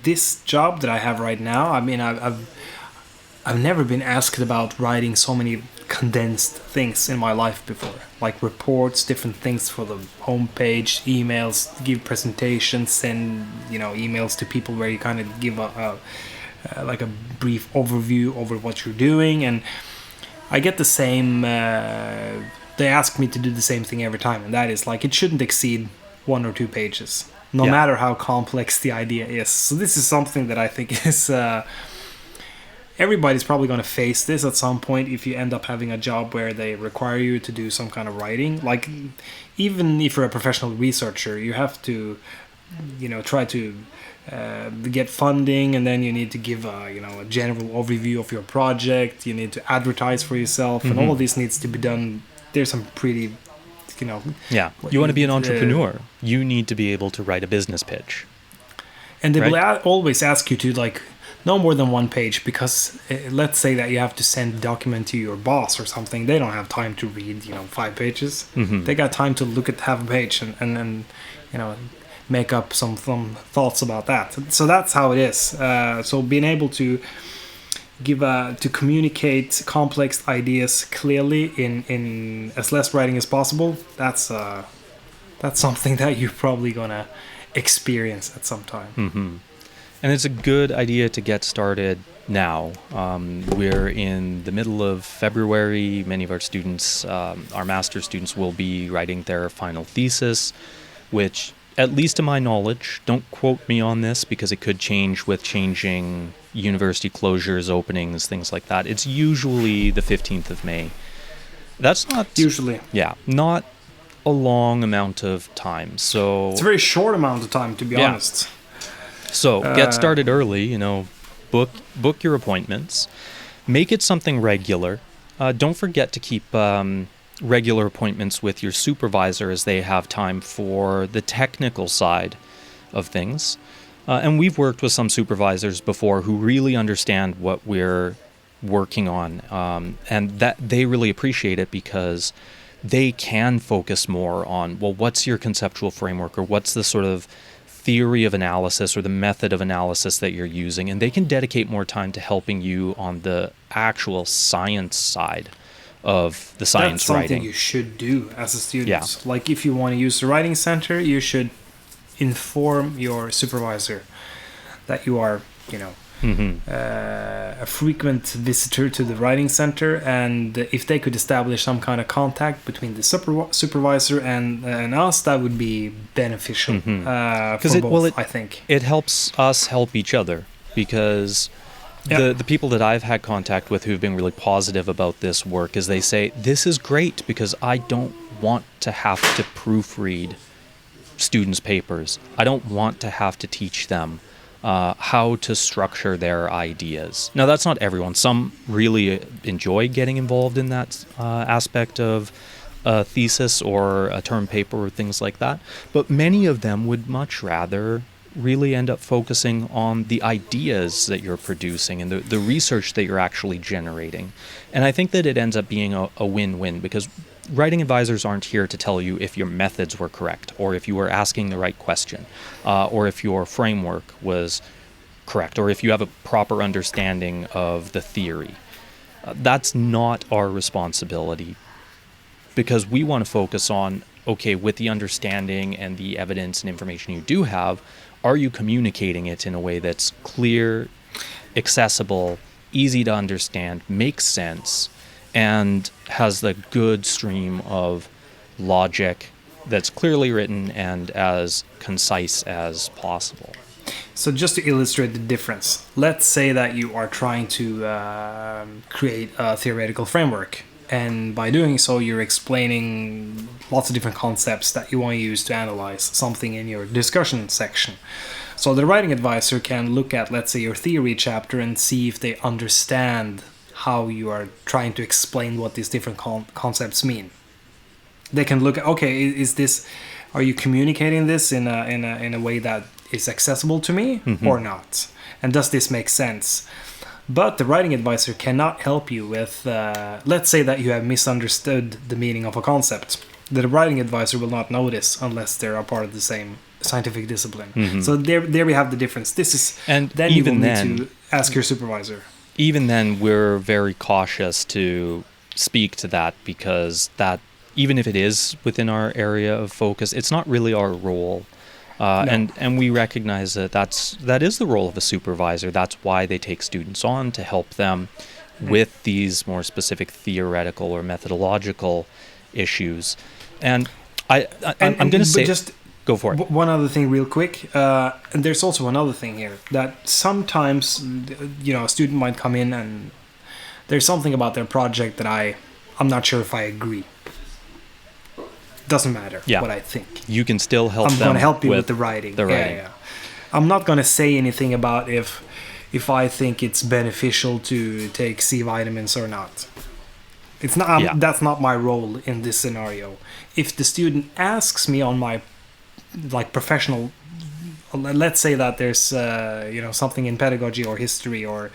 this job that I have right now, I mean, I've never been asked about writing so many condensed things in my life before, like reports, different things for the homepage, emails, give presentations, send emails to people where you kind of give like a brief overview over what you're doing, and I get the same. They ask me to do the same thing every time, and that is like it shouldn't exceed 1 or 2 pages, no matter how complex the idea is. So this is something that I think is. Everybody's probably going to face this at some point if you end up having a job where they require you to do some kind of writing. Like, even if you're a professional researcher, you have to, try to get funding, and then you need to give a general overview of your project. You need to advertise for yourself, and all of this needs to be done. There's some pretty, Yeah, you want to be an entrepreneur. You need to be able to write a business pitch. And they will always ask you to, no more than one page, because let's say that you have to send a document to your boss or something. They don't have time to read 5 pages. They got time to look at half a page and make up some thoughts about that. So that's how it is. So being able to to communicate complex ideas clearly in as less writing as possible, that's something that you're probably gonna experience at some time. And it's a good idea to get started now. We're in the middle of February. Many of our students, our master's students, will be writing their final thesis, which, at least to my knowledge, don't quote me on this because it could change with changing university closures, openings, things like that. It's usually the 15th of May. That's not... Usually. Yeah, not a long amount of time. So it's a very short amount of time, to be honest. So get started early, book your appointments, make it something regular. Don't forget to keep regular appointments with your supervisor, as they have time for the technical side of things. And we've worked with some supervisors before who really understand what we're working on, and that they really appreciate it because they can focus more on, well, what's your conceptual framework, or what's the sort of theory of analysis or the method of analysis that you're using, and they can dedicate more time to helping you on the actual science side of the science writing. That's something you should do as a student. Yeah. Like, if you want to use the Writing Center, you should inform your supervisor that you are, a frequent visitor to the Writing Center, and if they could establish some kind of contact between the supervisor and us, that would be beneficial for both, I think. It helps us help each other, because the people that I've had contact with who've been really positive about this work is they say, this is great because I don't want to have to proofread students' papers. I don't want to have to teach them how to structure their ideas. Now, that's not everyone. Some really enjoy getting involved in that aspect of a thesis or a term paper or things like that. But many of them would much rather really end up focusing on the ideas that you're producing and the research that you're actually generating. And I think that it ends up being a win-win, because writing advisors aren't here to tell you if your methods were correct, or if you were asking the right question, or if your framework was correct, or if you have a proper understanding of the theory. That's not our responsibility, because we want to focus on, okay, with the understanding and the evidence and information you do have, are you communicating it in a way that's clear, accessible, easy to understand, makes sense, and has the good stream of logic that's clearly written and as concise as possible. So just to illustrate the difference, let's say that you are trying to create a theoretical framework, and by doing so you're explaining lots of different concepts that you want to use to analyze something in your discussion section. So the writing advisor can look at, let's say, your theory chapter and see if they understand how you are trying to explain what these different concepts mean. They can look at, okay, are you communicating this in a way that is accessible to me or not? And does this make sense? But the writing advisor cannot help you with, let's say that you have misunderstood the meaning of a concept. The writing advisor will not notice unless they're a part of the same scientific discipline. So there we have the difference. Then you will need to ask your supervisor. Even then, we're very cautious to speak to that, because that, even if it is within our area of focus, it's not really our role. No. And we recognize that is the role of a supervisor. That's why they take students on, to help them with these more specific theoretical or methodological issues. And I'm going to say... Just go for it. One other thing real quick. And there's also another thing here, that sometimes, a student might come in and there's something about their project that I'm not sure if I agree. Doesn't matter what I think. You can still help them. I'm going to help you with the writing. Yeah. I'm not going to say anything about if I think it's beneficial to take C vitamins or not. It's not. That's not my role in this scenario. If the student asks me on my professional let's say that there's something in pedagogy or history or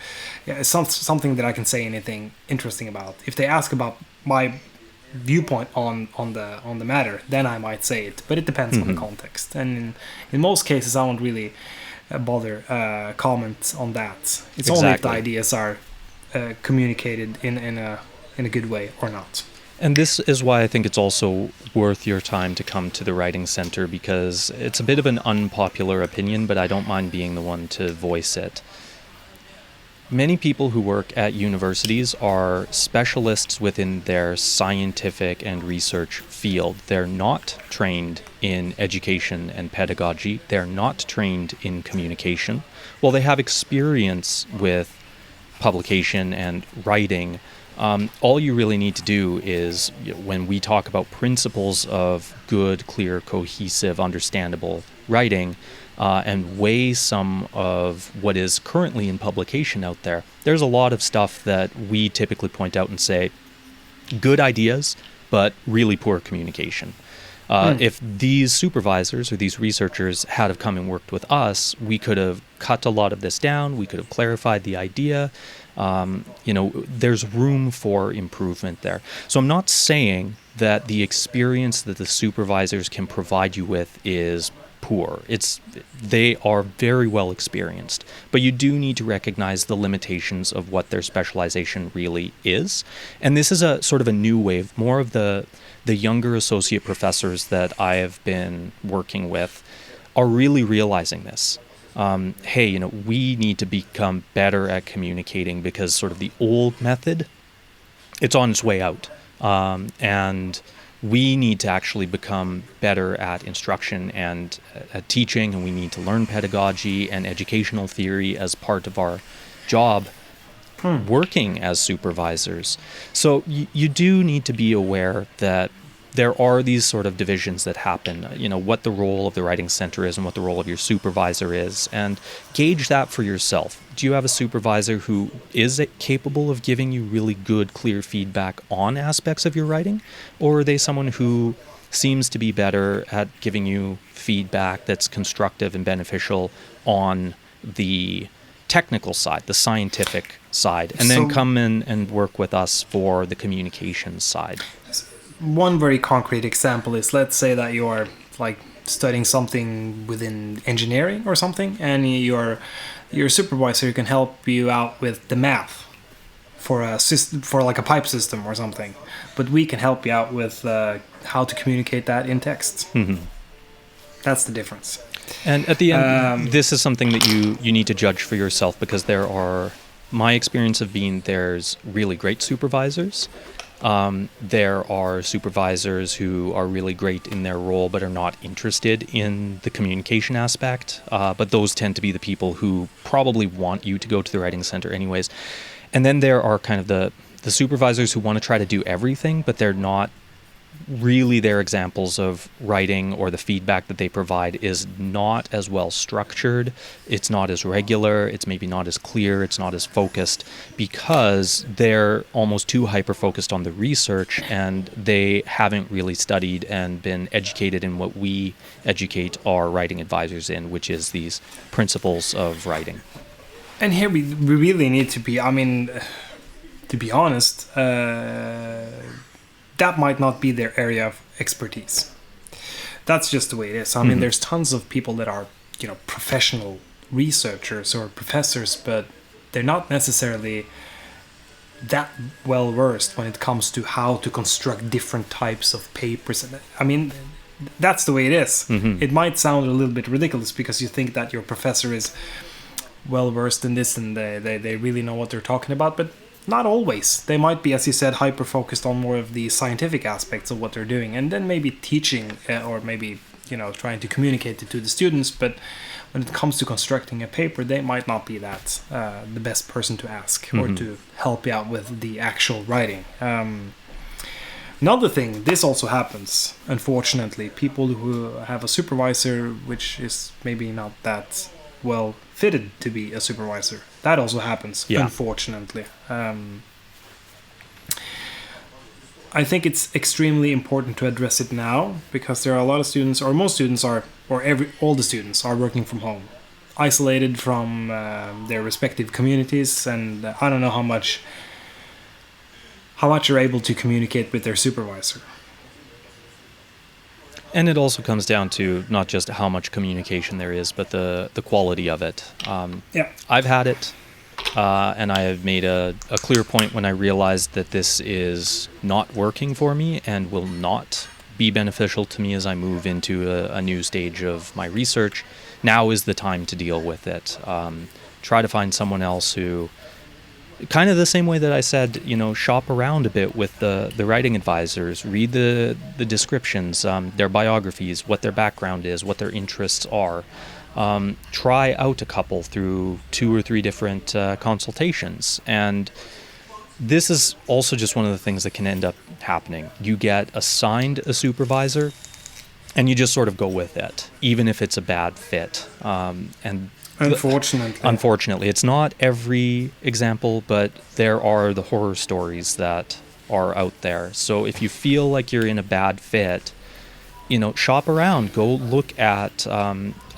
something that I can say anything interesting about. If they ask about my viewpoint on the matter, then I might say it, but it depends on the context, and in most cases I won't really bother comment on that. It's only if the ideas are communicated in a good way or not. And this is why I think it's also worth your time to come to the Writing Centre, because it's a bit of an unpopular opinion, but I don't mind being the one to voice it. Many people who work at universities are specialists within their scientific and research field. They're not trained in education and pedagogy. They're not trained in communication. While they have experience with publication and writing, all you really need to do is, when we talk about principles of good, clear, cohesive, understandable writing, and weigh some of what is currently in publication out there, there's a lot of stuff that we typically point out and say, good ideas, but really poor communication. If these supervisors or these researchers had have come and worked with us, we could have cut a lot of this down. We could have clarified the idea. There's room for improvement there. So I'm not saying that the experience that the supervisors can provide you with is poor. They are very well experienced, but you do need to recognize the limitations of what their specialization really is. And this is a sort of a new wave. More of the younger associate professors that I have been working with are really realizing this. We need to become better at communicating, because sort of the old method, it's on its way out. And we need to actually become better at instruction and at teaching, and we need to learn pedagogy and educational theory as part of our job working as supervisors. So you do need to be aware that there are these sort of divisions that happen, what the role of the Writing Centre is and what the role of your supervisor is, and gauge that for yourself. Do you have a supervisor who is capable of giving you really good, clear feedback on aspects of your writing? Or are they someone who seems to be better at giving you feedback that's constructive and beneficial on the technical side, the scientific side, and then come in and work with us for the communications side? One very concrete example is, let's say that you are studying something within engineering or something, and your supervisor can help you out with the math for a system, for like a pipe system or something, but we can help you out with how to communicate that in text. That's the difference. And at the end, this is something that you need to judge for yourself, because my experience of being there's really great supervisors. There are supervisors who are really great in their role but are not interested in the communication aspect, but those tend to be the people who probably want you to go to the Writing Centre anyways. And then there are kind of the supervisors who want to try to do everything, but they're not really their examples of writing, or the feedback that they provide is not as well structured, it's not as regular, it's maybe not as clear, it's not as focused, because they're almost too hyper-focused on the research, and they haven't really studied and been educated in what we educate our writing advisors in, which is these principles of writing. And here we really need to be, to be honest, that might not be their area of expertise. That's just the way it is. There's tons of people that are, professional researchers or professors, but they're not necessarily that well versed when it comes to how to construct different types of papers. That's the way it is. It might sound a little bit ridiculous, because you think that your professor is well versed in this and they really know what they're talking about, but not always. They might be, as you said, hyper-focused on more of the scientific aspects of what they're doing, and then maybe teaching or maybe, trying to communicate it to the students. But when it comes to constructing a paper, they might not be that the best person to ask or to help you out with the actual writing. Another thing, this also happens, unfortunately. People who have a supervisor which is maybe not that well fitted to be a supervisor. That also happens, unfortunately. I think it's extremely important to address it now, because there are a lot of students, or most students are or all the students are working from home, isolated from their respective communities, and I don't know how much you're able to communicate with their supervisor. And it also comes down to not just how much communication there is, but the quality of it. Yeah. I've had it, and I have made a clear point when I realized that this is not working for me and will not be beneficial to me as I move into a new stage of my research. Now is the time to deal with it. Try to find someone else who, kind of the same way that I said, shop around a bit with the writing advisors, read the descriptions, their biographies, what their background is, what their interests are. Try out a couple through 2 or 3 different consultations. And this is also just one of the things that can end up happening. You get assigned a supervisor and you just sort of go with it, even if it's a bad fit. And Unfortunately, it's not every example, but there are the horror stories that are out there. So if you feel like you're in a bad fit, shop around, go look at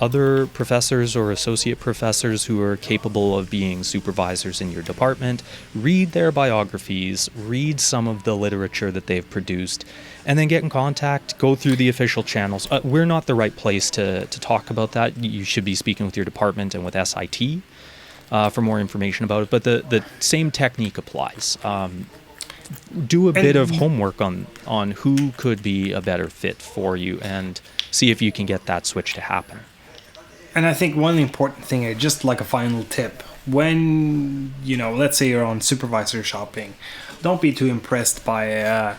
other professors or associate professors who are capable of being supervisors in your department, read their biographies, read some of the literature that they've produced, and then get in contact, go through the official channels. We're not the right place to talk about that. You should be speaking with your department and with SIT for more information about it, but the same technique applies. Do a bit of homework on who could be a better fit for you and see if you can get that switch to happen. And I think one important thing, just like a final tip, when, let's say you're on supervisor shopping, don't be too impressed by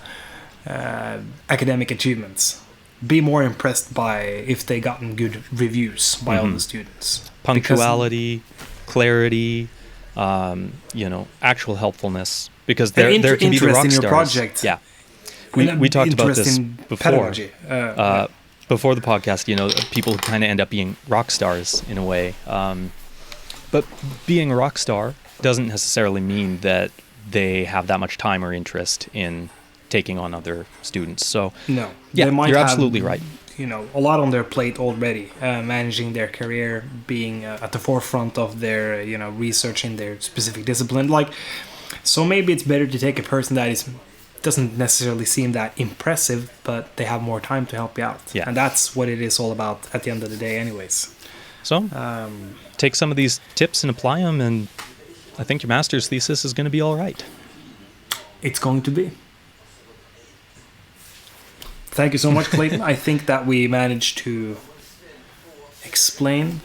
academic achievements. Be more impressed by if they gotten good reviews by all the students. Punctuality, clarity, actual helpfulness. Because there can be the rock in your stars. Project. Yeah, we talked about this before. Before the podcast, people kind of end up being rock stars in a way. But being a rock star doesn't necessarily mean that they have that much time or interest in taking on other students. So no, yeah, they might you're have, absolutely right. A lot on their plate already, managing their career, being at the forefront of their, research in their specific discipline. So maybe it's better to take a person that doesn't necessarily seem that impressive, but they have more time to help you out. Yeah. And that's what it is all about at the end of the day anyways. So take some of these tips and apply them, and I think your master's thesis is going to be all right. It's going to be. Thank you so much, Clayton. I think that we managed to explain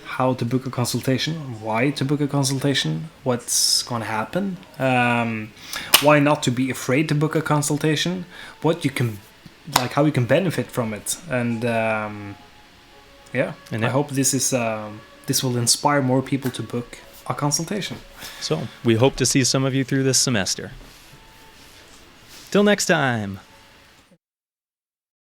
how to book a consultation, why to book a consultation, what's going to happen, why not to be afraid to book a consultation, what you can, how you can benefit from it, and I hope this will inspire more people to book a consultation. So we hope to see some of you through this semester. Till next time.